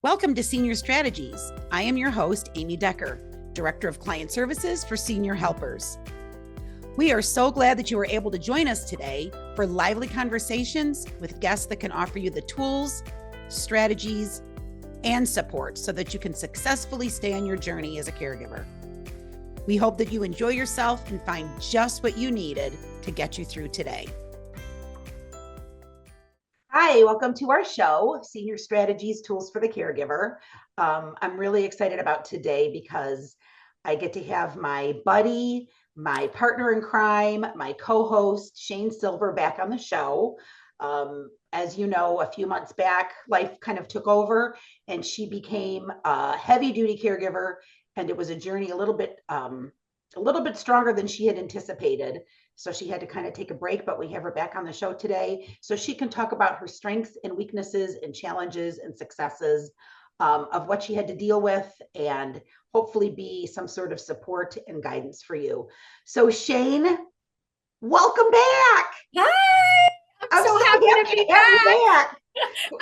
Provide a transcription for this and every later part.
Welcome to Senior Strategies. I am your host, Amy Decker, Director of Client Services for Senior Helpers. We are so glad that you are able to join us today for lively conversations with guests that can offer you the tools, strategies, and support so that you can successfully stay on your journey as a caregiver. We hope that you enjoy yourself and find just what you needed to get you through today. Hi, welcome to our show, Senior Strategies, Tools for the Caregiver. I'm really excited about today because I get to have my buddy, my partner in crime, my co-host, Shayne Silver, back on the show. As you know, a few months back, life kind of took over and she became a heavy-duty caregiver, and it was a journey a little bit stronger than she had anticipated. So she had to kind of take a break, but we have her back on the show today so she can talk about her strengths and weaknesses and challenges and successes of what she had to deal with, and hopefully be some sort of support and guidance for you. So Shayne, welcome back. Hi, I'm so happy to be back.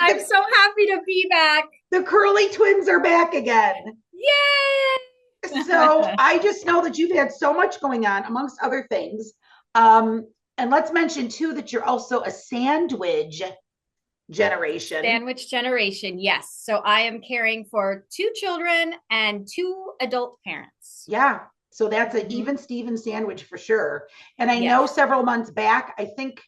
I'm so happy to be back. The Curly twins are back again. Yay! So I just know that you've had so much going on, amongst other things. And let's mention too that you're also a sandwich generation. Sandwich generation, yes. So I am caring for 2 children and 2 adult parents. Yeah. So that's an even Steven sandwich for sure. And I know several months back, I think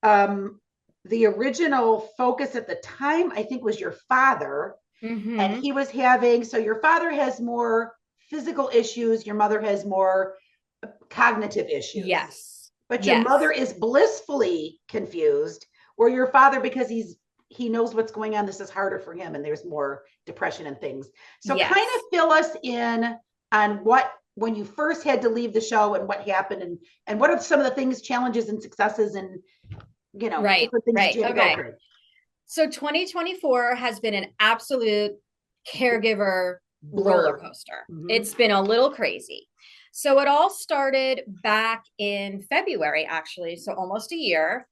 the original focus at the time, I think, was your father. And he was having, so your father has more physical issues, your mother has more cognitive issues. Yes. But your mother is blissfully confused, or your father, because he knows what's going on, this is harder for him and there's more depression and things. So kind of fill us in on when you first had to leave the show and what happened, and what are some of the things, challenges and successes, and right. Okay. So 2024 has been an absolute caregiver roller coaster. It's been a little crazy. So it all started back in February, actually, so almost a year.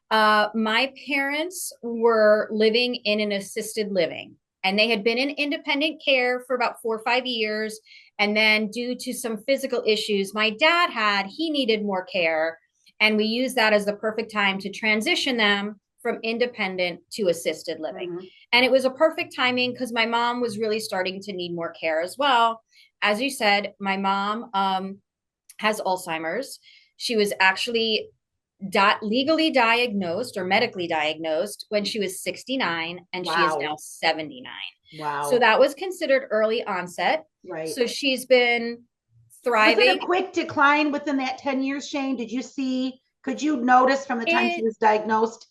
My parents were living in an assisted living, and they had been in independent care for about 4 or 5 years. And then due to some physical issues my dad he needed more care. And we used that as the perfect time to transition them from independent to assisted living. And it was a perfect timing because my mom was really starting to need more care as well. As you said, my mom has Alzheimer's. She was actually legally diagnosed or medically diagnosed when she was 69, and she is now 79. Wow. So that was considered early onset. Right. So she's been thriving. Was it a quick decline within that 10 years, Shayne? Could you notice from the time she was diagnosed,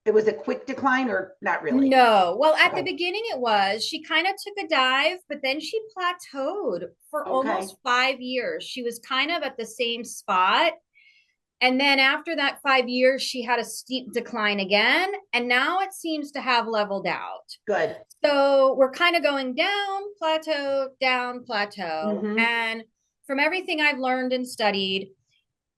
it was a quick decline or not really? No. Well, at the beginning it was. She kind of took a dive, but then she plateaued for almost 5 years. She was kind of at the same spot. And then after that 5 years, she had a steep decline again. And now it seems to have leveled out. Good. So we're kind of going down, plateau, down, plateau. And from everything I've learned and studied,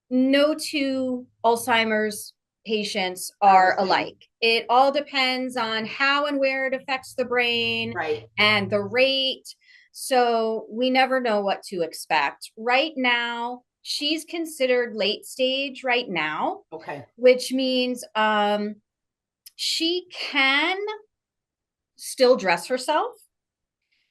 no 2 Alzheimer's patients are alike. It all depends on how and where it affects the brain and the rate. So we never know what to expect. Right now, she's considered late stage right now. Okay. Which means she can still dress herself.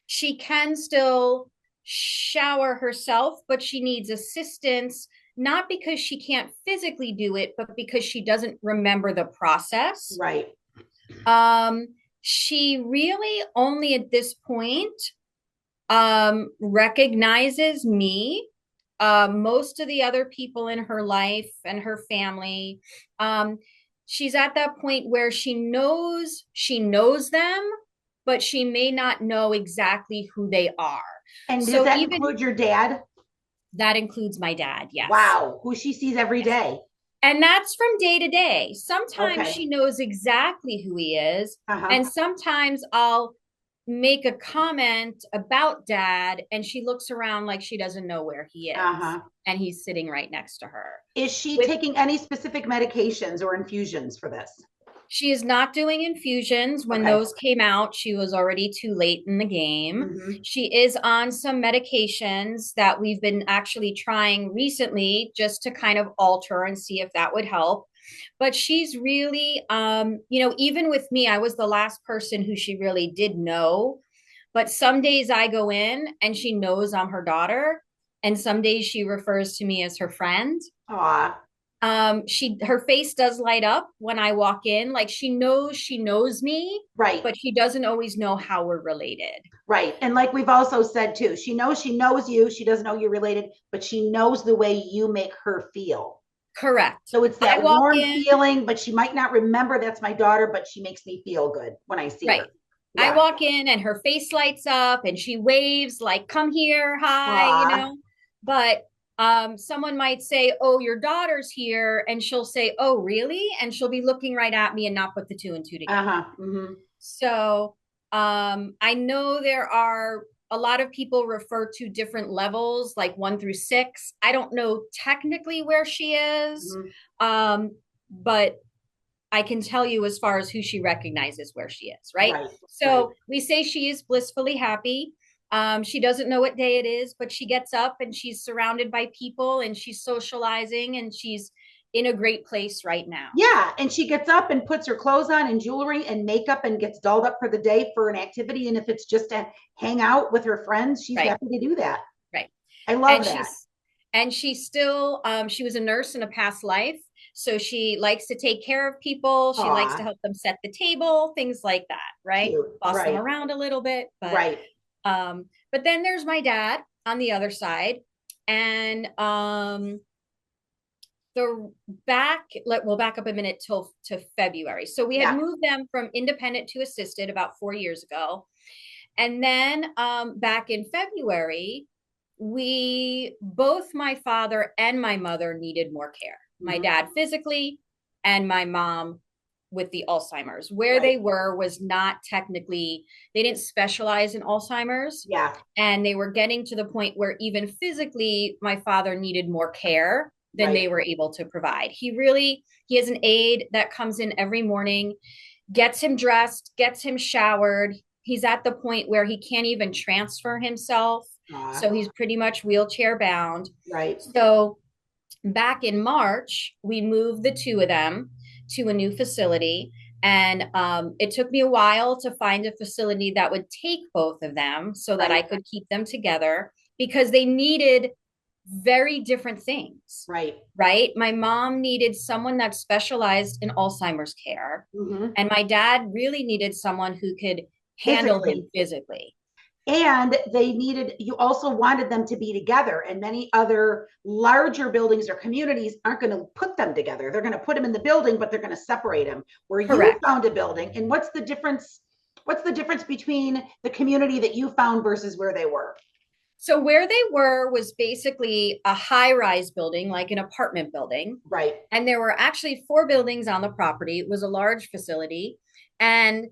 She can still shower herself, but she needs assistance, not because she can't physically do it, but because she doesn't remember the process. Right. She really only at this point recognizes me. Most of the other people in her life and her family, she's at that point where she knows them, but she may not know exactly who they are. And does that include your dad? That includes my dad, yes. Wow, who she sees every day. And that's from day to day. Sometimes she knows exactly who he is. And sometimes I'll make a comment about dad and she looks around like she doesn't know where he is. And he's sitting right next to her. Is she taking any specific medications or infusions for this? She is not doing infusions. When Okay. those came out, she was already too late in the game. Mm-hmm. She is on some medications that we've been actually trying recently just to kind of alter and see if that would help. But she's really, even with me, I was the last person who she really did know. But some days I go in and she knows I'm her daughter. And some days she refers to me as her friend. Aw. Her face does light up when I walk in. Like she knows me, Right. but she doesn't always know how we're related. Right. And like we've also said too, she knows you. She doesn't know you're related, but she knows the way you make her feel. Correct. So it's I that walk warm in, feeling, but she might not remember that's my daughter, but she makes me feel good when I see her. right. I Yeah. walk in and her face lights up and she waves like, come here, hi, Aw. But someone might say, oh, your daughter's here. And she'll say, oh, really? And she'll be looking right at me and not put the two and two together. Uh-huh. Mm-hmm. So I know there are a lot of people refer to different levels, like 1 through 6. I don't know technically where she is, Mm-hmm. but I can tell you as far as who she recognizes where she is, right? Right. Right. So we say she is blissfully happy. She doesn't know what day it is, but she gets up and she's surrounded by people and she's socializing and she's in a great place right now. Yeah. And she gets up and puts her clothes on and jewelry and makeup and gets dolled up for the day for an activity. And if it's just to hang out with her friends, she's Right. happy to do that. Right. I love And that. she's still she was a nurse in a past life. So she likes to take care of people. She likes to Aw. help them set the table, things like that, right? Cute. Boss them Right. around a little bit. Right. But then there's my dad on the other side. And we'll back up a minute to February. So we had Yeah. moved them from independent to assisted about 4 years ago. And then back in February, both my father and my mother needed more care. My Mm-hmm. dad physically and my mom with the Alzheimer's. Where Right. they were was not technically, they didn't specialize in Alzheimer's. Yeah. And they were getting to the point where even physically, my father needed more care than Right. they were able to provide. He has an aide that comes in every morning, gets him dressed, gets him showered. He's at the point where he can't even transfer himself. Aw. So he's pretty much wheelchair bound. Right. So back in March, we moved the two of them to a new facility. And it took me a while to find a facility that would take both of them so that Right. I could keep them together because they needed very different things. Right. Right. My mom needed someone that specialized in Alzheimer's care. Mm-hmm. And my dad really needed someone who could handle him Physically. physically. And you also wanted them to be together. And many other larger buildings or communities aren't going to put them together. They're going to put them in the building, but they're going to separate them. Where you Correct. found a building, and what's the difference? What's the difference between the community that you found versus where they were? So where they were was basically a high-rise building, like an apartment building. Right. And there were actually 4 buildings on the property. It was a large facility. And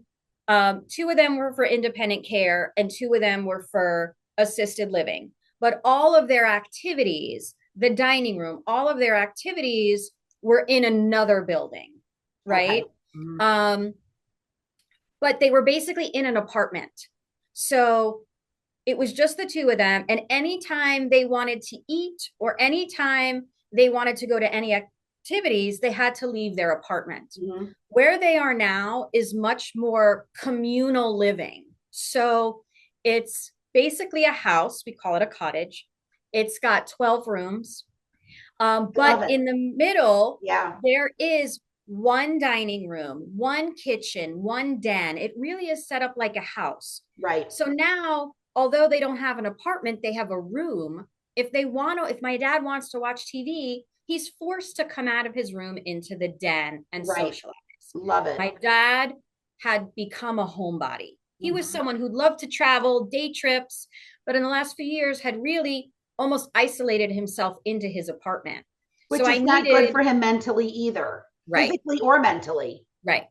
2 of them were for independent care and 2 of them were for assisted living. But all of their activities, the dining room, all of their activities were in another building, Okay. right? Mm-hmm. But they were basically in an apartment. So it was just the 2 of them. And anytime they wanted to eat or anytime they wanted to go to any activities, they had to leave their apartment. Mm-hmm. Where they are now is much more communal living. So it's basically a house. We call it a cottage. It's got 12 rooms. But in the middle, yeah, there is one dining room, one kitchen, one den. It really is set up like a house. right. So now, although they don't have an apartment, they have a room. If my dad wants to watch TV, he's forced to come out of his room into the den and socialize. Love it. My dad had become a homebody. He was Mm-hmm. someone who loved to travel, day trips, but in the last few years had really almost isolated himself into his apartment. Which So is not good for him mentally either, right, physically or mentally. right.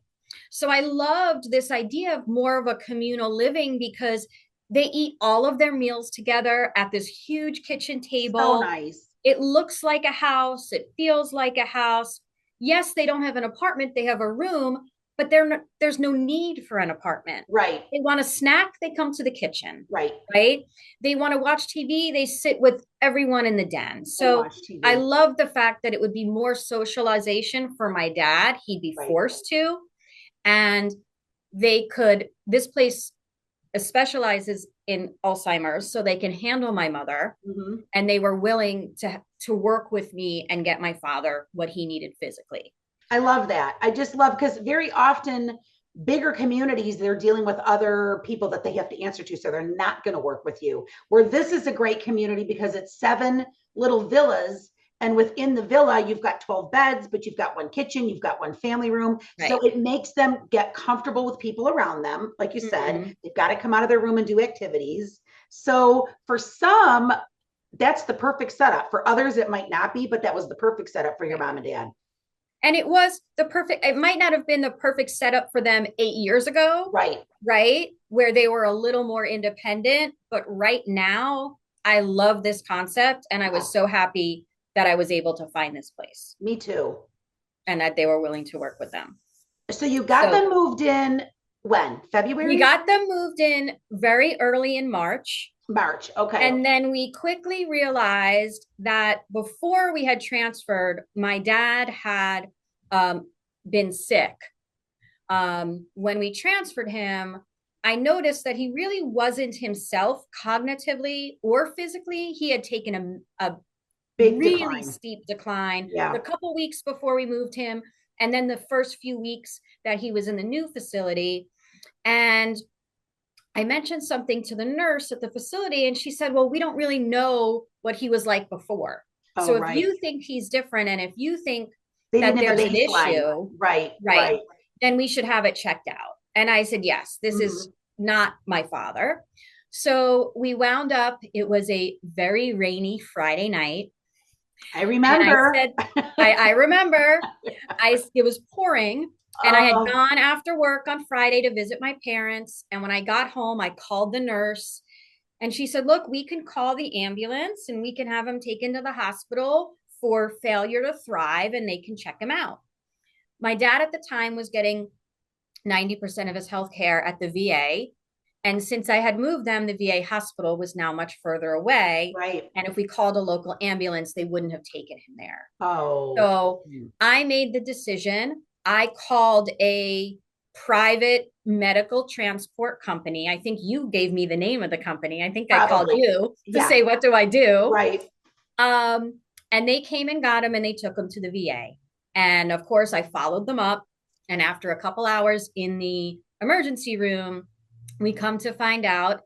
So I loved this idea of more of a communal living because they eat all of their meals together at this huge kitchen table. So nice. It looks like a house. It feels like a house. Yes, they don't have an apartment. They have a room, but there's no need for an apartment. Right. They want a snack, they come to the kitchen. Right. Right. They want to watch TV, they sit with everyone in the den. So I love the fact that it would be more socialization for my dad. He'd be forced to, and this place specializes in Alzheimer's, so they can handle my mother. And they were willing to work with me and get my father what he needed physically. I love that. I just love, because very often bigger communities, they're dealing with other people that they have to answer to. So they're not going to work with you. Where this is a great community because it's 7 little villas. And within the villa, you've got 12 beds, but you've got 1 kitchen, you've got 1 family room. Right. So it makes them get comfortable with people around them. Like you said, they've got to come out of their room and do activities. So for some, that's the perfect setup. For others, it might not be, but that was the perfect setup for your mom and dad. And it was it might not have been the perfect setup for them 8 years ago. Right. Right. Where they were a little more independent. But right now, I love this concept. And I was so happy that I was able to find this place. Me too. And that they were willing to work with them. So you got them moved in when? February? We got them moved in very early in March. March, okay. And then we quickly realized that before we had transferred, my dad had been sick. When we transferred him, I noticed that he really wasn't himself cognitively or physically. He had taken a big really steep decline a couple weeks before we moved him, and then the first few weeks that he was in the new facility. And I mentioned something to the nurse at the facility, and she said, well, we don't really know what he was like before. So if you think he's different, and if you think that there's an issue, right, then we should have it checked out. And I said, yes, this is not my father. So we wound up, it was a very rainy Friday night. I remember. And I remember. It was pouring, and I had gone after work on Friday to visit my parents. And when I got home, I called the nurse, and she said, look, we can call the ambulance and we can have him taken to the hospital for failure to thrive, and they can check him out. My dad at the time was getting 90% of his health care at the VA. And since I had moved them, the VA hospital was now much further away. Right. And if we called a local ambulance, they wouldn't have taken him there. Oh. So I made the decision. I called a private medical transport company. I think you gave me the name of the company. I think I called you to say, what do I do? Right. And they came and got him, and they took him to the VA. And of course, I followed them up. And after a couple hours in the emergency room, we come to find out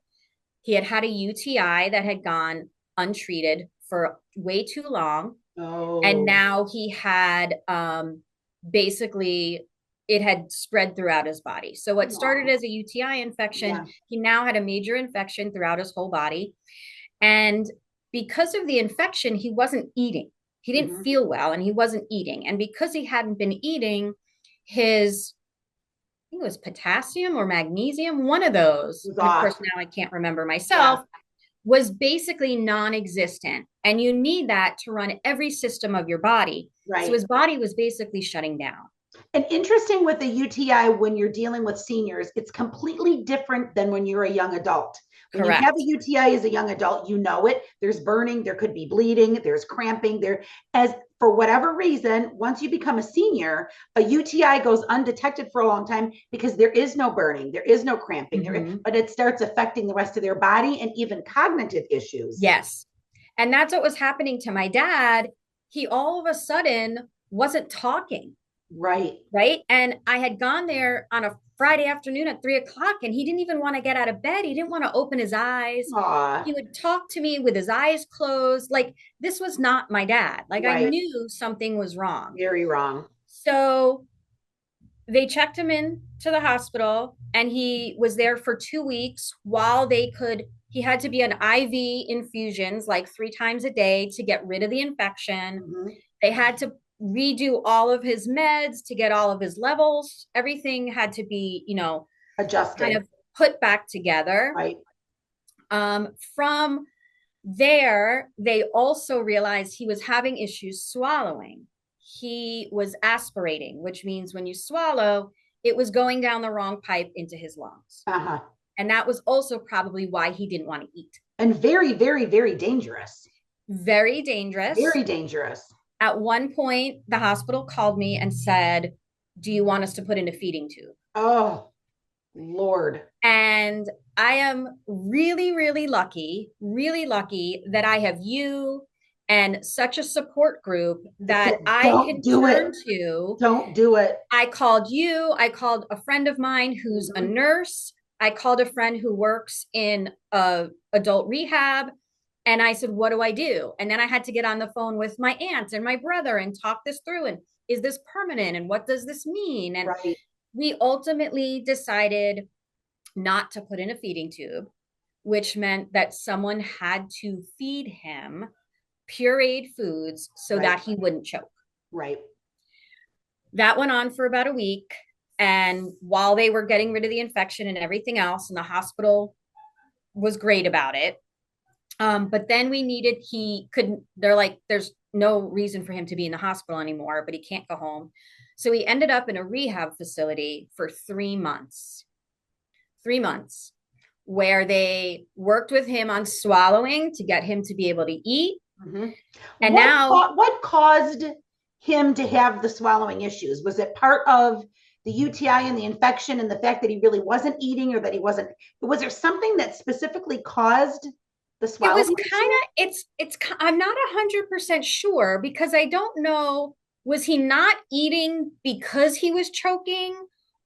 he had had a UTI that had gone untreated for way too long. Oh. And now he had basically, it had spread throughout his body. So what started as a UTI infection, he now had a major infection throughout his whole body. And because of the infection, he wasn't eating. He didn't feel well, and he wasn't eating. And because he hadn't been eating, his, I think it was potassium or magnesium, one of those, and of course now I can't remember myself, was basically non-existent. And you need that to run every system of your body. Right. So his body was basically shutting down. And interesting with the UTI, when you're dealing with seniors, it's completely different than when you're a young adult. When you have a UTI as a young adult, you know it. There's burning, there could be bleeding, there's cramping. As for whatever reason, once you become a senior, a UTI goes undetected for a long time because there is no burning, there is no cramping, but it starts affecting the rest of their body and even cognitive issues. Yes. And that's what was happening to my dad. He all of a sudden wasn't talking. Right. Right. And I had gone there on a Friday afternoon at 3:00, and he didn't even want to get out of bed. He didn't want to open his eyes. Aww. He would talk to me with his eyes closed. Like, this was not my dad. Like, I knew something was wrong. Very wrong. So they checked him in to the hospital, and he was there for 2 weeks while he had to be on IV infusions like 3 times a day to get rid of the infection. They had to redo all of his meds to get all of his levels. Everything had to be, adjusted, kind of put back together. Right. From there, they also realized he was having issues swallowing. He was aspirating, which means when you swallow, it was going down the wrong pipe into his lungs. Uh-huh. And that was also probably why he didn't want to eat. And very, very, very dangerous. Very dangerous. Very dangerous. At one point, the hospital called me and said, do you want us to put in a feeding tube? Oh, Lord. And I am really, really lucky that I have you and such a support group that I can turn to. Don't do it. I called you. I called a friend of mine who's a nurse. I called a friend who works in adult rehab. And I said, what do I do? And then I had to get on the phone with my aunt and my brother and talk this through. And is this permanent? And what does this mean? And we ultimately decided not to put in a feeding tube, which meant that someone had to feed him pureed foods so that he wouldn't choke. Right. That went on for about a week. And while they were getting rid of the infection and everything else, and the hospital was great about it. But then they're like, there's no reason for him to be in the hospital anymore, but he can't go home. So he ended up in a rehab facility for 3 months. 3 months, where they worked with him on swallowing to get him to be able to eat. Mm-hmm. And what caused him to have the swallowing issues? Was it part of the UTI and the infection and the fact that he really wasn't eating, or that was there something that specifically caused the swallowing? It was kind of, I'm not 100% sure, because I don't know, was he not eating because he was choking,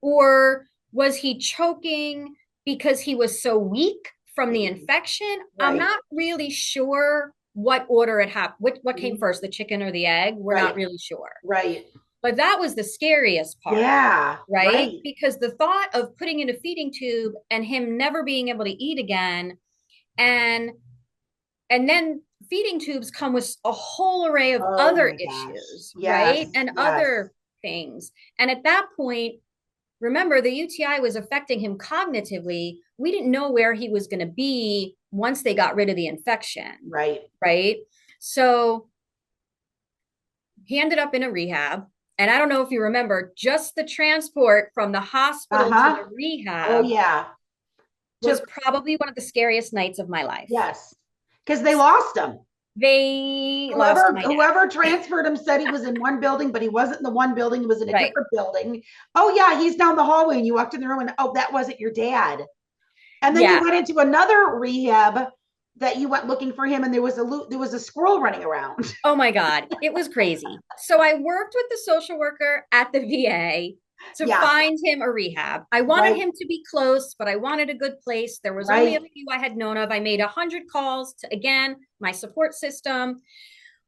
or was he choking because he was so weak from the infection? Right. I'm not really sure what order it happened. What came first, the chicken or the egg? We're not really sure. Right. But that was the scariest part. Yeah. Right? Because the thought of putting in a feeding tube and him never being able to eat again, and then feeding tubes come with a whole array of other issues, right? And other things. And at that point, remember, the UTI was affecting him cognitively. We didn't know where he was going to be once they got rid of the infection. Right. Right. So he ended up in a rehab. And I don't know if you remember, just the transport from the hospital to the rehab. Oh, yeah. Was probably one of the scariest nights of my life. Yes. Because they lost him. Whoever transferred him said he was in one building, but he wasn't in the one building. He was in a different building. Oh, yeah, he's down the hallway, and you walked in the room, and that wasn't your dad. And then you went into another rehab that you went looking for him, and there was a squirrel running around. Oh my God, it was crazy. So I worked with the social worker at the VA to find him a rehab. I wanted him to be close, but I wanted a good place. There was only a few I had known of. I made 100 calls to, again, my support system.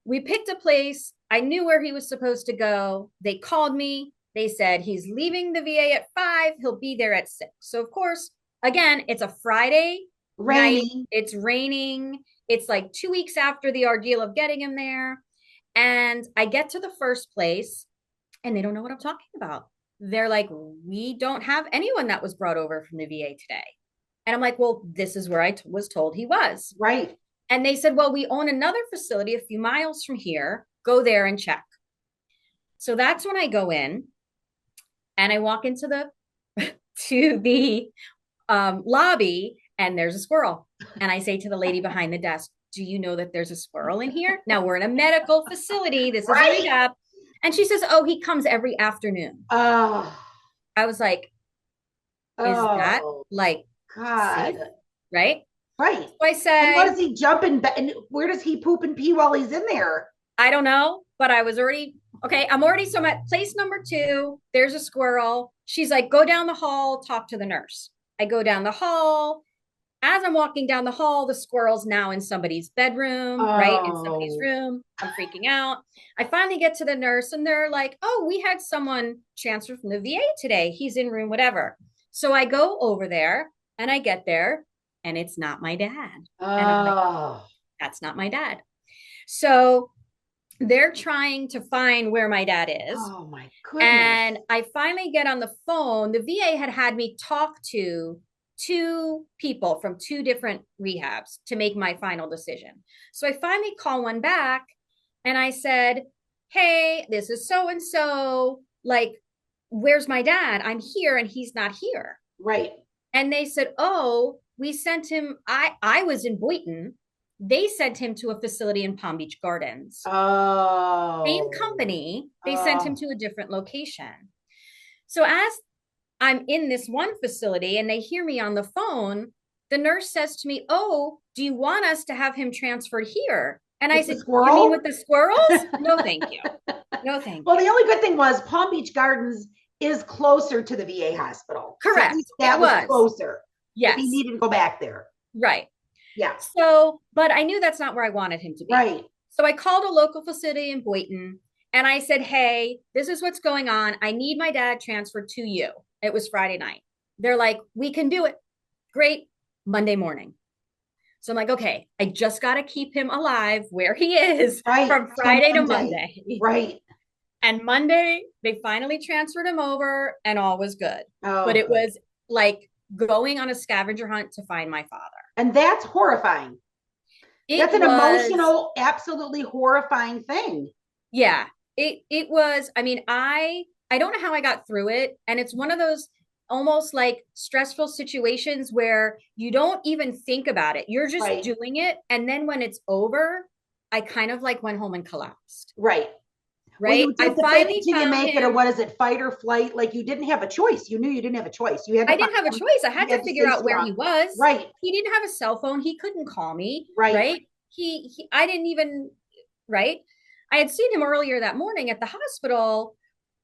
We picked a place. I knew where he was supposed to go. They called me. They said, he's leaving the VA at 5. He'll be there at 6. So of course, again, it's a Friday night. It's raining. It's like 2 weeks after the ordeal of getting him there. And I get to the first place, and they don't know what I'm talking about. They're like, we don't have anyone that was brought over from the VA today. And I'm like, well, this is where I was told he was. Right. And they said, well, we own another facility a few miles from here. Go there and check. So that's when I go in, and I walk into the lobby, and there's a squirrel. And I say to the lady behind the desk, do you know that there's a squirrel in here? Now, we're in a medical facility. This is a rehab. And she says, oh, he comes every afternoon. Oh. I was like, is that like God? Safe? Right? Right. So I said, and what does he jump in bed? And where does he poop and pee while he's in there? I don't know, but I was already, okay, so I'm at place number 2. There's a squirrel. She's like, go down the hall, talk to the nurse. I go down the hall. As I'm walking down the hall, the squirrel's now in somebody's bedroom, right? In somebody's room. I'm freaking out. I finally get to the nurse, and they're like, oh, we had someone transfer from the VA today. He's in room, whatever. So I go over there, and I get there, and it's not my dad. And I'm like, that's not my dad. So they're trying to find where my dad is. Oh my goodness. And I finally get on the phone. The VA had me talk to 2 people from 2 different rehabs to make my final decision. So I finally call one back, and I said, hey, this is so-and-so. Like, where's my dad? I'm here and he's not here. Right. And they said, oh, we sent him. I was in Boynton. They sent him to a facility in Palm Beach Gardens. Same Oh. company. They sent him Oh. to a different location. So as I'm in this one facility and they hear me on the phone, the nurse says to me, oh, do you want us to have him transferred here? And I With the said, you mean squirrel? with the squirrels? No, thank you. No, thank Well, you. the only good thing was Palm Beach Gardens is closer to the VA hospital. So at Correct. least It that was was. closer if he Yes. needed to go back there. Right. Yeah. So, but I knew that's not where I wanted him to be. Right. So I called a local facility in Boynton and I said, hey, this is what's going on. I need my dad transferred to you. It was Friday night. They're like, we can do it. Great. Monday morning. So I'm like, okay, I just got to keep him alive where he is Right. from Till Friday to Monday. Monday. Right. And Monday, they finally transferred him over and all was good. But Oh, it good. was like going on a scavenger hunt to find my father. And that's horrifying. It That's an was, emotional, absolutely horrifying thing. yeah, it was, I mean, I don't know how I got through it. And it's one of those almost like stressful situations where you don't even think about it. You're just Right. doing it. And then when it's over, I kind of like went home and collapsed. Right. Well, Right. you I did the fake it finally till you found make it, or him. what is it, fight or flight? Like you didn't have a choice. You knew you didn't have a choice. You had to I find didn't have a him. choice. I had You to had to figure stay out where he strong. was. Right. He didn't have a cell phone. He couldn't call me. Right. Right. I didn't even, right. I had seen him earlier that morning at the hospital.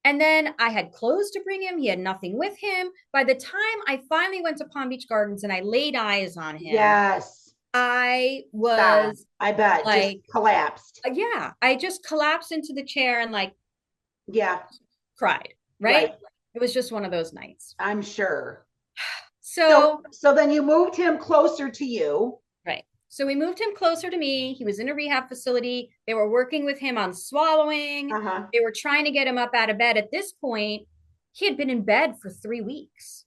And then I had clothes to bring him. He had nothing with him. By the time I finally went to Palm Beach Gardens and I laid eyes on him, Yes. I Stop. was I bet. Just like, collapsed. yeah, I just collapsed into the chair and like Yeah. cried, right? Right. It was just one of those nights. I'm sure. So So, so then you moved him closer to you. right. So we moved him closer to me. He was in a rehab facility. They were working with him on swallowing. Uh-huh. They were trying to get him up out of bed. At this point, he had been in bed for 3 weeks,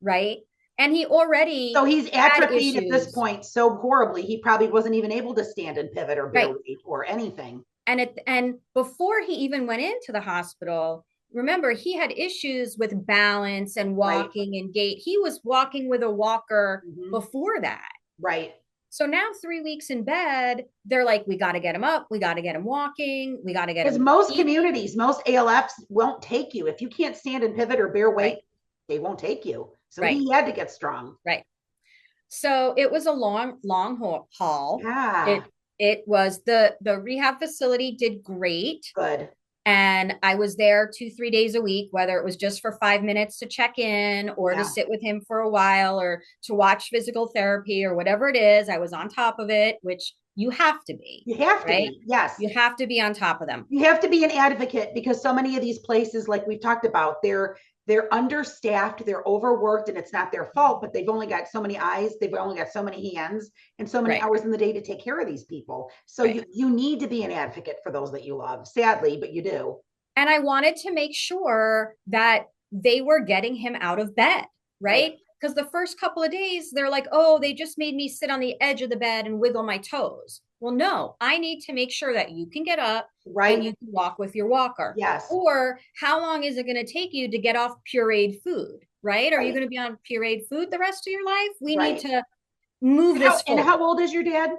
right? And he So already he's had atrophied at this issues, point so horribly, he probably wasn't even able to stand and pivot or bear right? weight or anything. And before he even went into the hospital, remember he had issues with balance and Right. walking and gait. He was walking with a walker Mm-hmm. before that. Right. So now 3 weeks in bed, they're like, we got to get him up, we got to get him walking, we got to get Because him most eating. communities, most ALFs won't take you. If you can't stand and pivot or bear Right, weight, they won't take you. So right, he had to get strong. right. So it was a long haul. Yeah. It was the rehab facility did great. Good. And I was there 2, 3 days a week, whether it was just for 5 minutes to check in or to Yeah. sit with him for a while or to watch physical therapy or whatever it is. I was on top of it, which you have to be, You have to right? be. Yes. You have to be on top of them. You have to be an advocate because so many of these places, like we've talked about, they're understaffed, they're overworked, and it's not their fault, but they've only got so many eyes, they've only got so many hands and so many Right, hours in the day to take care of these people. So right. you need to be an advocate for those that you love, sadly, but you do. And I wanted to make sure that they were getting him out of bed, Right. right? Because the first couple of days, they're like, oh, they just made me sit on the edge of the bed and wiggle my toes. Well, no, I need to make sure that you can get up and Right. you can walk with your walker. Yes. Or how long is it going to take you to get off pureed food, right? Are you Right. going to be on pureed food the rest of your life? We need Right. to move How this and forward. how old is your dad?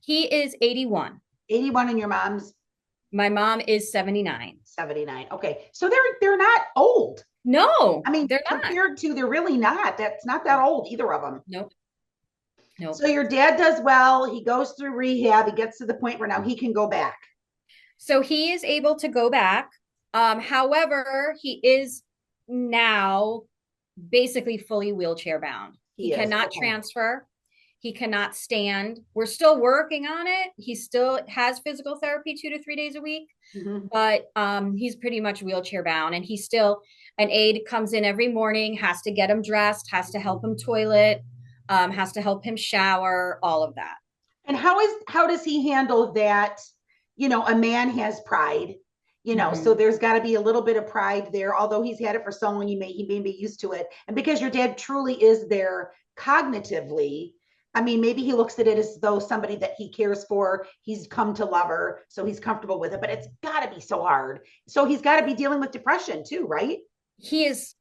He is 81. 81 and your mom's My mom is 79. 79. Okay. So they're not old. No, I mean, they're not. compared to they're really not. That's not that old, either of them. Nope. Nope. So your dad does well. He goes through rehab. He gets to the point where now he can go back. So he is able to go back. However, he is now basically fully wheelchair bound. He He is. cannot Okay. transfer. He cannot stand. We're still working on it. He still has physical therapy 2 to 3 days a week, Mm-hmm. but he's pretty much wheelchair bound. And he's still, an aide comes in every morning, has to get him dressed, has to help him toilet, has to help him shower, all of that. And how does he handle that? A man has pride, so Mm-hmm. there's got to be a little bit of pride there. Although he's had it for so long, he may be used to it. And because your dad truly is there cognitively, I mean, maybe he looks at it as though somebody that he cares for, he's come to love her, so he's comfortable with it, but it's got to be so hard. So he's got to be dealing with depression too, right? He is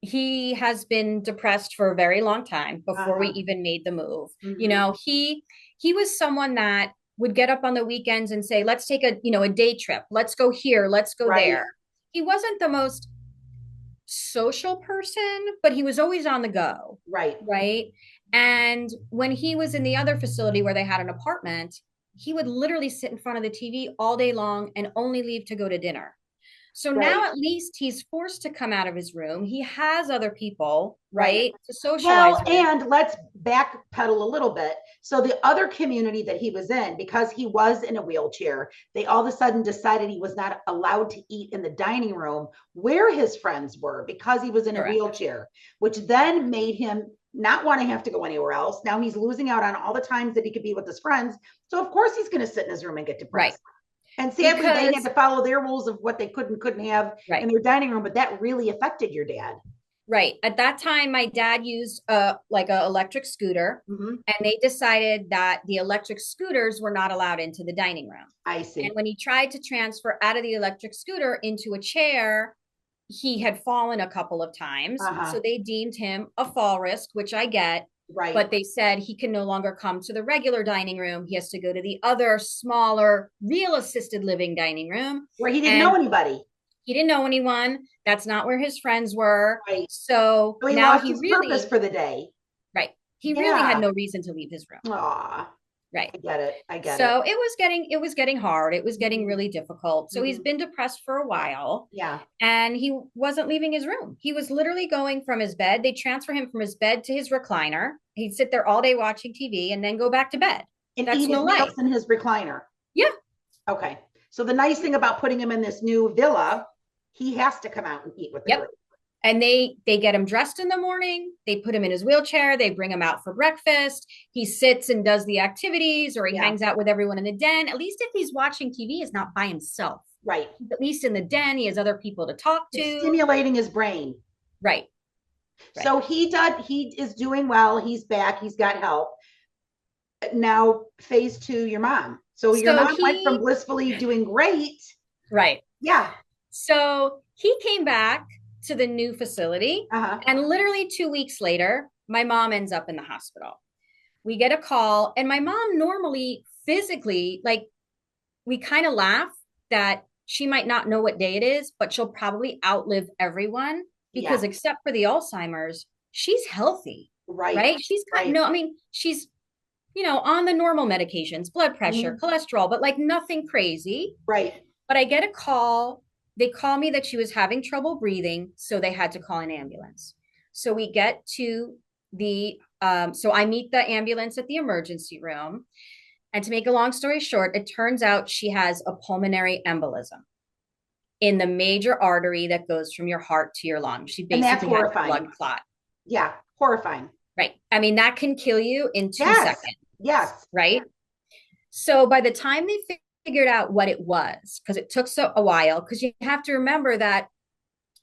he has been depressed for a very long time before we even made the move. You know, he was someone that would get up on the weekends and say, let's take a day trip. Let's go here, let's go there. He wasn't the most social person, but he was always on the go. Right. And when he was in the other facility where they had an apartment, he would literally sit in front of the TV all day long and only leave to go to dinner. So now at least he's forced to come out of his room. He has other people, right, to socialize with. And let's backpedal a little bit. So the other community that he was in, because he was in a wheelchair, they all of a sudden decided he was not allowed to eat in the dining room where his friends were because he was in a wheelchair, which then made him not want to have to go anywhere else. Now he's losing out on all the times that he could be with his friends. So of course he's going to sit in his room and get depressed. And sadly, they had to follow their rules of what they could and couldn't have in their dining room, but that really affected your dad. Right. At that time, my dad used like an electric scooter, and they decided that the electric scooters were not allowed into the dining room. I see. And when he tried to transfer out of the electric scooter into a chair, he had fallen a couple of times. So they deemed him a fall risk, which I get. But they said he can no longer come to the regular dining room. He has to go to the other smaller, real assisted living dining room. Where he didn't know anybody. He didn't know anyone. That's not where his friends were. So he now lost his purpose for the day. He really had no reason to leave his room. Aw. I get it. So it was getting hard. It was getting really difficult. So he's been depressed for a while. And he wasn't leaving his room. He was literally going from his bed. They transfer him from his bed to his recliner. He'd sit there all day watching TV and then go back to bed. And eat his meals in his recliner. Okay. So the nice thing about putting him in this new villa, he has to come out and eat with the group. And they get him dressed in the morning. They put him in his wheelchair. They bring him out for breakfast. He sits and does the activities, or he hangs out with everyone in the den. At least if he's watching TV, he's not by himself. At least in the den, he has other people to talk to. He's stimulating his brain. So he is doing well. He's back. He's got help. Now, phase 2, your mom. So your mom went from blissfully doing great. So he came back to the new facility. And literally 2 weeks later, my mom ends up in the hospital. We get a call, and my mom normally physically, like, we kind of laugh that she might not know what day it is, but she'll probably outlive everyone because except for the Alzheimer's, she's healthy. She's got I mean, she's, on the normal medications, blood pressure, cholesterol, but like nothing crazy. But I get a call. They call me that she was having trouble breathing, so they had to call an ambulance. So we get to so I meet the ambulance at the emergency room. And to make a long story short, it turns out she has a pulmonary embolism in the major artery that goes from your heart to your lungs. She basically has a blood clot. Horrifying. I mean, that can kill you in 2 seconds. So by the time they figured out what it was, because it took a while, because you have to remember that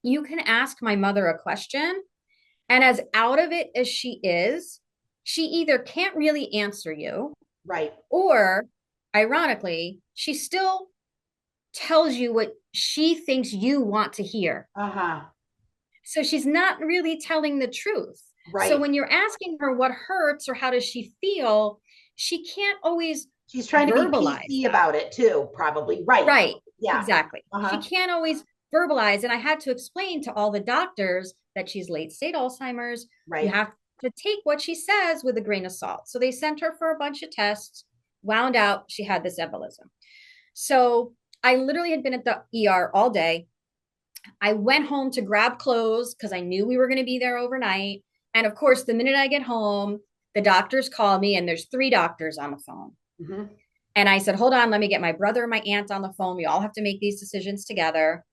you can ask my mother a question, and as out of it as she is, she either can't really answer you, or ironically, she still tells you what she thinks you want to hear. So she's not really telling the truth. So when you're asking her what hurts or how does she feel, she can't always She's trying to be PC about it too, probably. Exactly. She can't always verbalize. And I had to explain to all the doctors that she's late stage Alzheimer's. You have to take what she says with a grain of salt. So they sent her for a bunch of tests, wound out, she had this embolism. So I literally had been at the ER all day. I went home to grab clothes because I knew we were going to be there overnight. And of course, the minute I get home, the doctors call me, and there's 3 doctors on the phone. And I said, hold on, let me get my brother and my aunt on the phone. We all have to make these decisions together.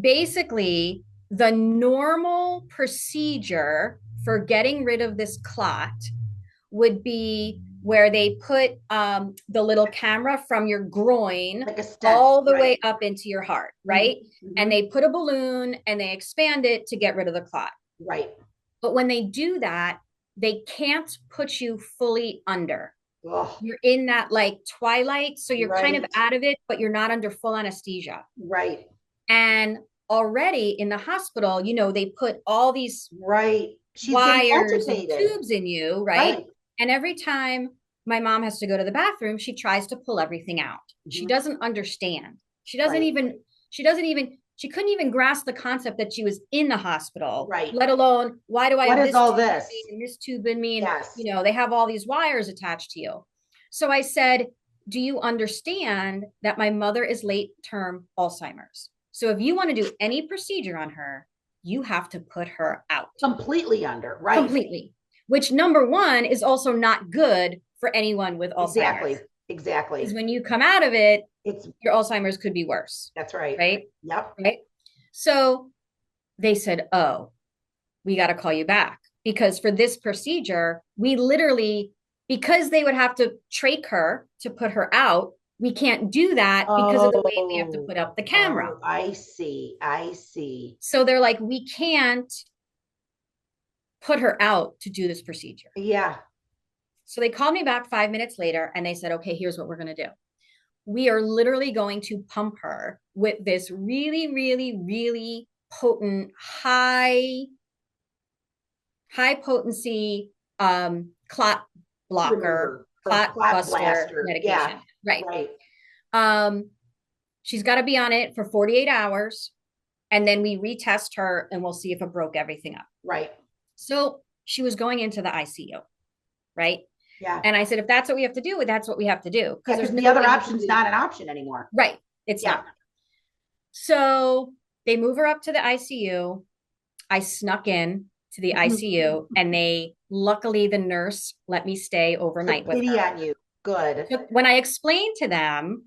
Basically, the normal procedure for getting rid of this clot would be where they put the little camera from your groin all the way up into your heart, And they put a balloon and they expand it to get rid of the clot. But when they do that, they can't put you fully under. Ugh. You're in that like twilight. So you're kind of Right. out of it, but you're not under full anesthesia. Right. And already in the hospital, they put all these Right. She's getting wires and agitated. tubes in you, right? Right. And every time my mom has to go to the bathroom, she tries to pull everything out. She doesn't understand. Right. She couldn't even grasp the concept that she was in the hospital, Right. let alone why do I What have is this all tube this? and this tube in me? And, Yes. they have all these wires attached to you. So I said, do you understand that my mother is late term Alzheimer's? So if you want to do any procedure on her, you have to put her out. Completely under. Right. Completely. Which number one is also not good for anyone with Alzheimer's. Exactly. Because when you come out of it, it's your Alzheimer's could be worse. That's right. Right? Yep. Right. So they said, oh, we got to call you back. Because for this procedure, we literally, because they would have to trach her to put her out, we can't do that because of the way we have to put up the camera. Oh, I see. So they're like, we can't put her out to do this procedure. Yeah. So they called me back 5 minutes later and they said, okay, here's what we're going to do. We are literally going to pump her with this really, really, really potent, high potency clot blocker, clot buster medication. Yeah. Right. She's got to be on it for 48 hours. And then we retest her and we'll see if it broke everything up. Right. So she was going into the ICU. Right. Yeah. And I said, if that's what we have to do, that's what we have to do. Because the other option's not an option anymore. Right. It's not. So they move her up to the ICU. I snuck in to the ICU and luckily the nurse let me stay overnight with her. On you. Good. So when I explained to them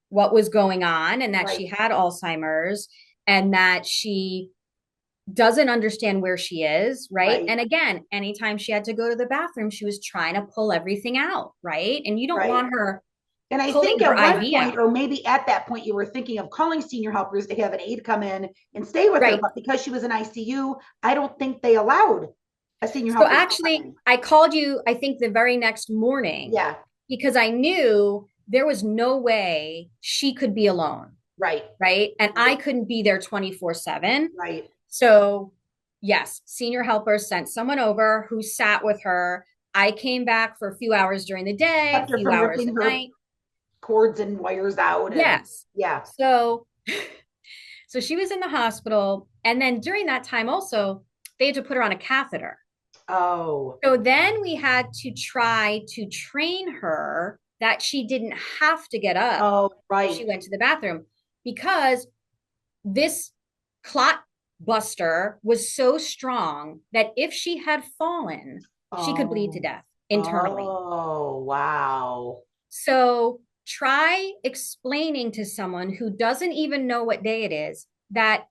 what was going on and that she had Alzheimer's and that she doesn't understand where she is, right? And again, anytime she had to go to the bathroom, she was trying to pull everything out, right? And you don't want her. And I think at one point, or maybe at that point, you were thinking of calling senior helpers to have an aide come in and stay with her. But because she was in ICU, I don't think they allowed a senior helper. So actually, I called you, I think the very next morning. Yeah. Because I knew there was no way she could be alone. Right. Right. And I couldn't be there 24/7. Right. So yes, senior helpers sent someone over who sat with her. I came back for a few hours during the day, a few hours at night. Cords and wires out. Yes. Yeah. So she was in the hospital. And then during that time also, they had to put her on a catheter. Oh. So then we had to try to train her that she didn't have to get up. Oh, right. She went to the bathroom because this clot buster was so strong that if she had fallen, she could bleed to death internally. Oh, wow. So try explaining to someone who doesn't even know what day it is that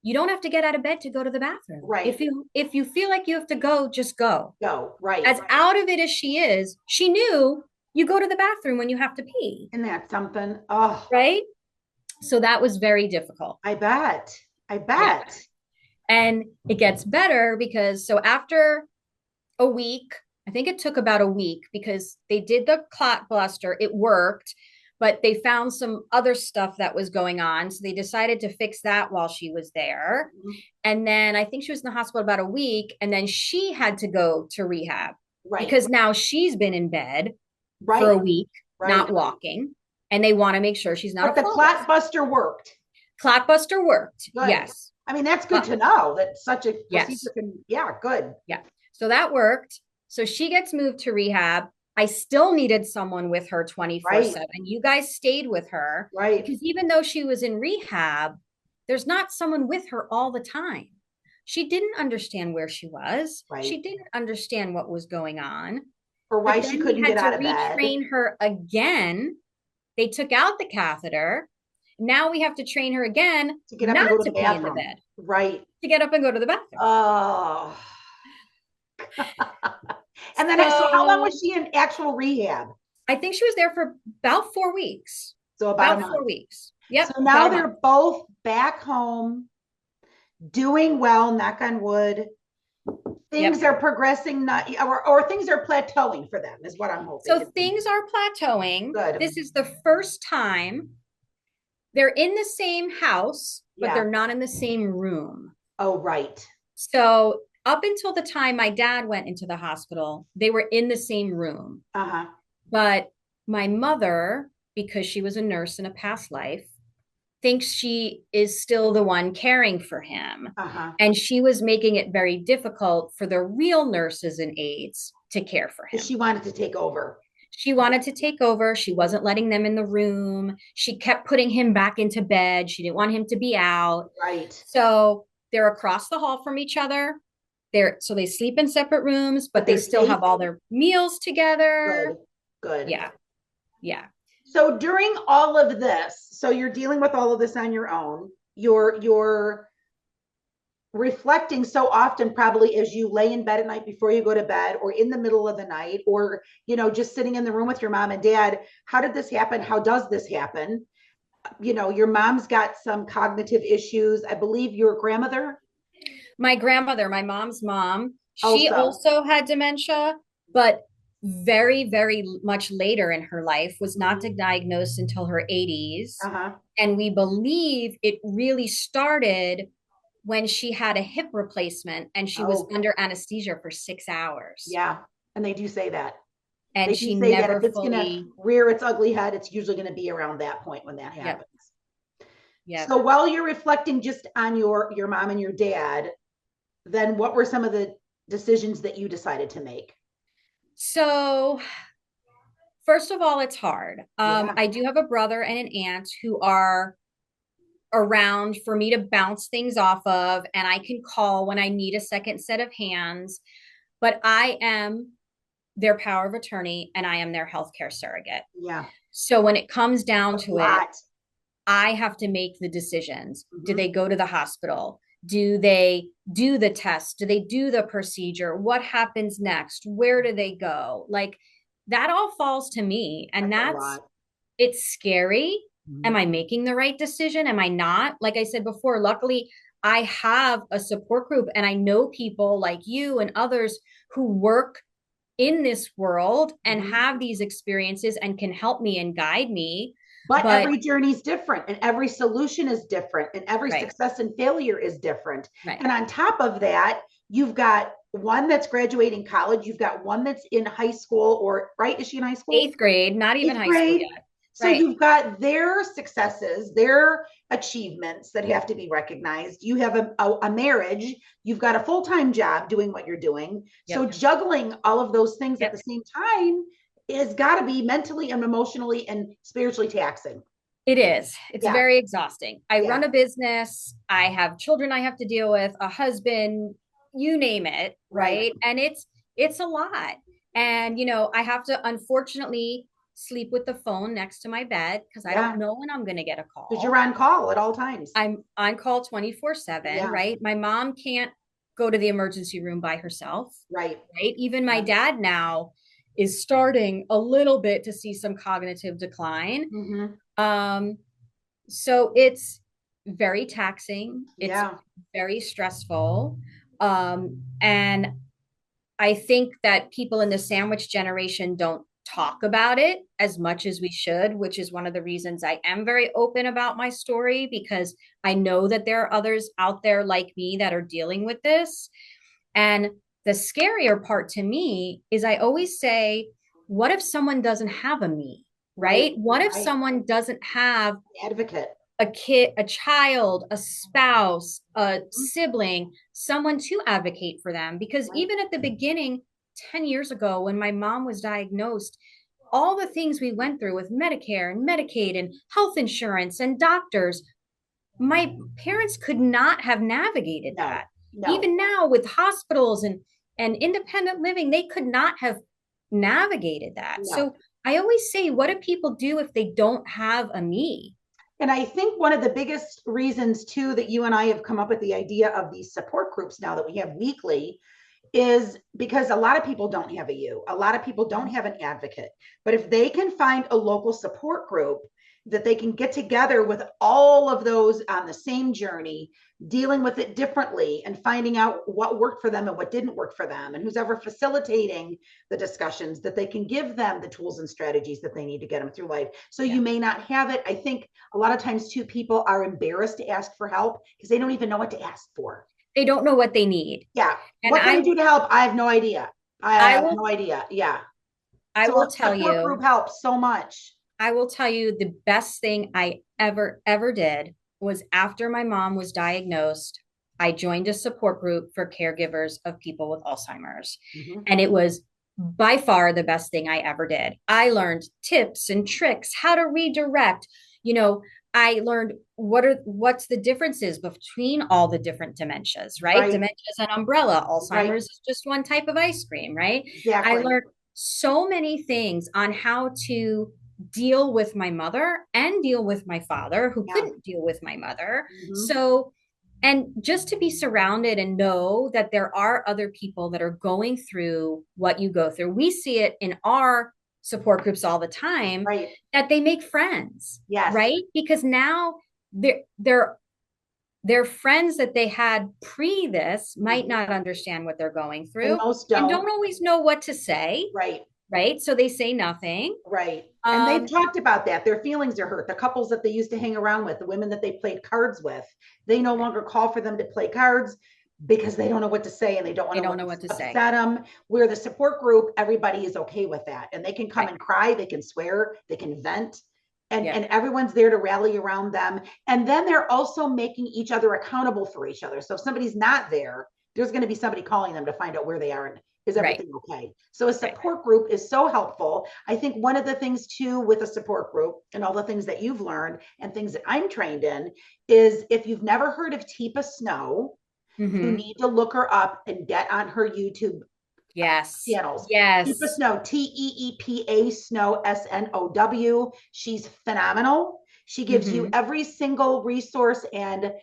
you don't have to get out of bed to go to the bathroom. Right. If you feel like you have to go, just go. Go. Right. As out of it as she is, she knew you go to the bathroom when you have to pee. Isn't that something? Oh. Right. So that was very difficult. I bet. Yeah. And it gets better because so after a week, I think it took about a week because they did the clot buster. It worked, but they found some other stuff that was going on. So they decided to fix that while she was there. And then I think she was in the hospital about a week. And then she had to go to rehab because now she's been in bed for a week, not walking. And they want to make sure she's not. But the clot buster worked. Clot buster worked. Good. Yes. I mean, that's good to know that such a procedure can, good. Yeah. So that worked. So she gets moved to rehab. I still needed someone with her 24/7. You guys stayed with her. Right. Because even though she was in rehab, there's not someone with her all the time. She didn't understand where she was. Right. She didn't understand what was going on. Or why she couldn't get out of bed. We had to retrain her again. They took out the catheter. Now we have to train her again to get up and go to the bathroom. In the bed. Right. To get up and go to the bathroom. Oh. And then so how long was she in actual rehab? I think she was there for about 4 weeks. So about 4 weeks. Yep. So now they're both back home, doing well, knock on wood. things are progressing, not or things are plateauing for them, is what I'm hoping. So things are plateauing. Good. This is the first time they're in the same house, but they're not in the same room. Oh, right. So up until the time my dad went into the hospital, they were in the same room. But my mother, because she was a nurse in a past life, thinks she is still the one caring for him. And she was making it very difficult for the real nurses and aides to care for him. She wanted to take over. She wanted to take over. She wasn't letting them in the room. She kept putting him back into bed. She didn't want him to be out. Right. So they're across the hall from each other. So they sleep in separate rooms, but they still have all their meals together. Good. Yeah. Yeah. So during all of this, so you're dealing with all of this on your own. You're reflecting so often, probably as you lay in bed at night before you go to bed, or in the middle of the night, or just sitting in the room with your mom and dad. How did this happen? How does this happen? Your mom's got some cognitive issues. I believe your grandmother. My grandmother, my mom's mom, she also had dementia, but very, very much later in her life, was not diagnosed until her 80s. And we believe it really started when she had a hip replacement and she was under anesthesia for 6 hours. Yeah. And they do say that. And she never that if it's going to rear its ugly head, it's usually going to be around that point when that happens. Yeah. So while you're reflecting just on your mom and your dad, then what were some of the decisions that you decided to make? So first of all, it's hard. I do have a brother and an aunt who are around for me to bounce things off of, and I can call when I need a second set of hands, but I am their power of attorney and I am their healthcare surrogate. Yeah. So when it comes down to it, I have to make the decisions. Do they go to the hospital? Do they do the test? Do they do the procedure? What happens next? Where do they go? Like, that all falls to me. And it's scary. Am I making the right decision? Am I not? Like I said before, luckily I have a support group and I know people like you and others who work in this world and have these experiences and can help me and guide me. But every journey is different and every solution is different and every success and failure is different. And on top of that, you've got one that's graduating college. You've got one that's in high school, or Is she in high school? 8th grade, not even high school yet. So you've got their successes, their achievements that have to be recognized. You have a marriage. You've got a full-time job doing what you're doing. So juggling all of those things at the same time has got to be mentally and emotionally and spiritually taxing. It is. It's very exhausting. I run a business. I have children I have to deal with, a husband, you name it, right? And it's a lot. And, I have to, unfortunately, sleep with the phone next to my bed because I don't know when I'm going to get a call. Because you're on call at all times. I'm on call 24/7, right? My mom can't go to the emergency room by herself. Right. Even my dad now is starting a little bit to see some cognitive decline. So it's very taxing. It's very stressful. And I think that people in the sandwich generation don't talk about it as much as we should, which is one of the reasons I am very open about my story, because I know that there are others out there like me that are dealing with this. And the scarier part to me is I always say, what if someone doesn't have a me, right? What if someone doesn't have advocate, a kid, a child, a spouse, a sibling, someone to advocate for them? Because even at the beginning, 10 years ago, when my mom was diagnosed, all the things we went through with Medicare and Medicaid and health insurance and doctors, my parents could not have navigated that. Even now with hospitals and independent living, they could not have navigated that. So I always say, what do people do if they don't have a me? And I think one of the biggest reasons too that you and I have come up with the idea of these support groups now that we have weekly is because a lot of people don't have a you. A lot of people don't have an advocate. But if they can find a local support group, that they can get together with all of those on the same journey, dealing with it differently and finding out what worked for them and what didn't work for them, and who's ever facilitating the discussions, that they can give them the tools and strategies that they need to get them through life. So you may not have it. I think a lot of times too, people are embarrassed to ask for help because they don't even know what to ask for. They don't know what they need. Yeah. And what can I do to help? I have no idea. I have no idea. Yeah. I So will a tell support you, group helps so much. I will tell you the best thing I ever did was after my mom was diagnosed, I joined a support group for caregivers of people with Alzheimer's. Mm-hmm. And it was by far the best thing I ever did. I learned tips and tricks, how to redirect. You know, I learned what's the differences between all the different dementias, right? Dementia is an umbrella. Alzheimer's is just one type of ice cream, right? Exactly. I learned so many things on how to deal with my mother and deal with my father, who couldn't deal with my mother. Mm-hmm. So, and just to be surrounded and know that there are other people that are going through what you go through. We see it in our support groups all the time, that they make friends, right? Because now their friends that they had pre this might not understand what they're going through, and most don't, and don't always know what to say. Right. So they say nothing. Right. And they've talked about that. Their feelings are hurt. The couples that they used to hang around with, the women that they played cards with, they no longer call for them to play cards because they don't know what to say and they don't want to upset them. Where the support group, everybody is okay with that. And they can come and cry, they can swear, they can vent. And everyone's there to rally around them. And then they're also making each other accountable for each other. So if somebody's not there, there's going to be somebody calling them to find out where they are and is everything okay? So a support group is so helpful. I think one of the things too with a support group and all the things that you've learned and things that I'm trained in is if you've never heard of Teepa Snow, you need to look her up and get on her YouTube channels. Teepa Snow, Teepa Snow, Snow. She's phenomenal. She gives you every single resource and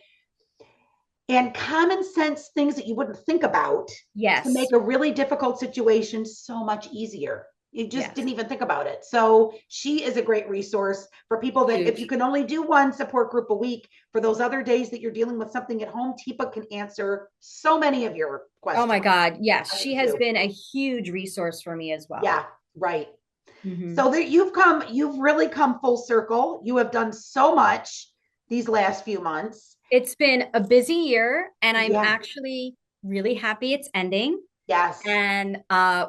common sense things that you wouldn't think about to make a really difficult situation so much easier. You just didn't even think about it. So she is a great resource for people that if you can only do one support group a week, for those other days that you're dealing with something at home, Teepa can answer so many of your questions. Oh my God. Yes. She has been a huge resource for me as well. Yeah. Right. So that you've really come full circle. You have done so much these last few months. It's been a busy year and I'm actually really happy it's ending. Yes. And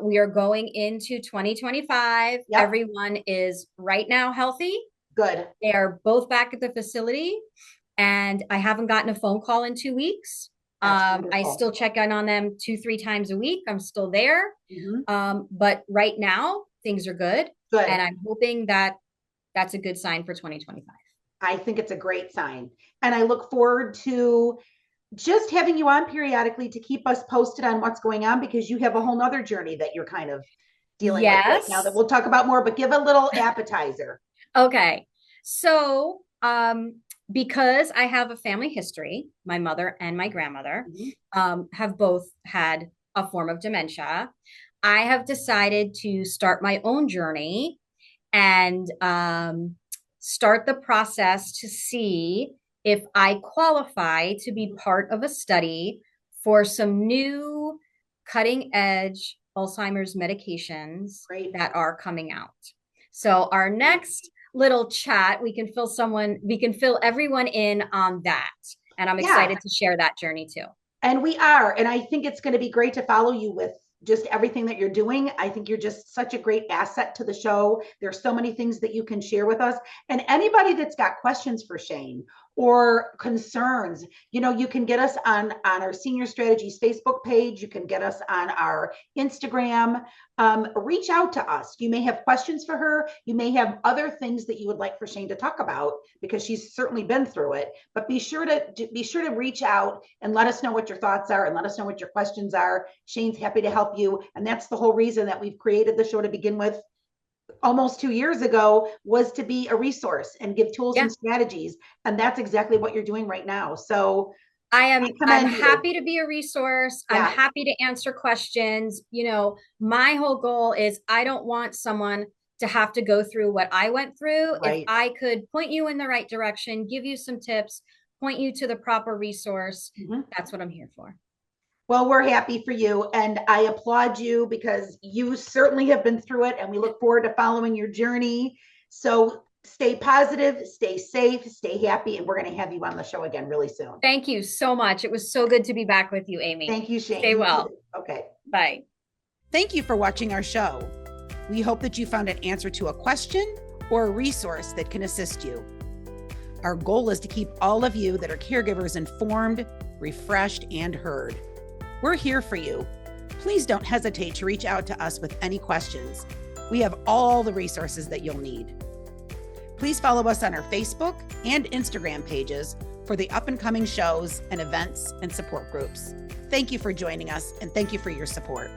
we are going into 2025. Everyone is right now healthy. Good. They are both back at the facility and I haven't gotten a phone call in 2 weeks. I still check in on them 2-3 times a week. I'm still there. But right now things are good. And I'm hoping that that's a good sign for 2025. I think it's a great sign. And I look forward to just having you on periodically to keep us posted on what's going on, because you have a whole nother journey that you're kind of dealing with right now that we'll talk about more, but give a little appetizer. Okay. So, because I have a family history, my mother and my grandmother have both had a form of dementia. I have decided to start my own journey and start the process to see if I qualify to be part of a study for some new cutting edge Alzheimer's medications that are coming out. So our next little chat, we can fill everyone in on that. And I'm excited to share that journey too. And we are, and I think it's going to be great to follow you with just everything that you're doing. I think you're just such a great asset to the show. There's so many things that you can share with us. And anybody that's got questions for Shayne or concerns, you can get us on our Senior Strategies Facebook page. You can get us on our Instagram. Reach out to us. You may have questions for her. You may have other things that you would like for Shayne to talk about, because she's certainly been through it. But be sure to reach out and let us know what your thoughts are and let us know what your questions are. Shayne's happy to help you. And that's the whole reason that we've created the show to begin with. Almost 2 years ago, was to be a resource and give tools and strategies. And that's exactly what you're doing right now. So I'm happy to be a resource. I'm happy to answer questions. My whole goal is I don't want someone to have to go through what I went through. Right. If I could point you in the right direction, give you some tips, point you to the proper resource, that's what I'm here for. Well, we're happy for you, and I applaud you because you certainly have been through it, and we look forward to following your journey. So stay positive, stay safe, stay happy, and we're going to have you on the show again really soon. Thank you so much. It was so good to be back with you, Amy. Thank you, Shayne. Stay well. Okay. Bye. Thank you for watching our show. We hope that you found an answer to a question or a resource that can assist you. Our goal is to keep all of you that are caregivers informed, refreshed, and heard. We're here for you. Please don't hesitate to reach out to us with any questions. We have all the resources that you'll need. Please follow us on our Facebook and Instagram pages for the up-and-coming shows and events and support groups. Thank you for joining us, and thank you for your support.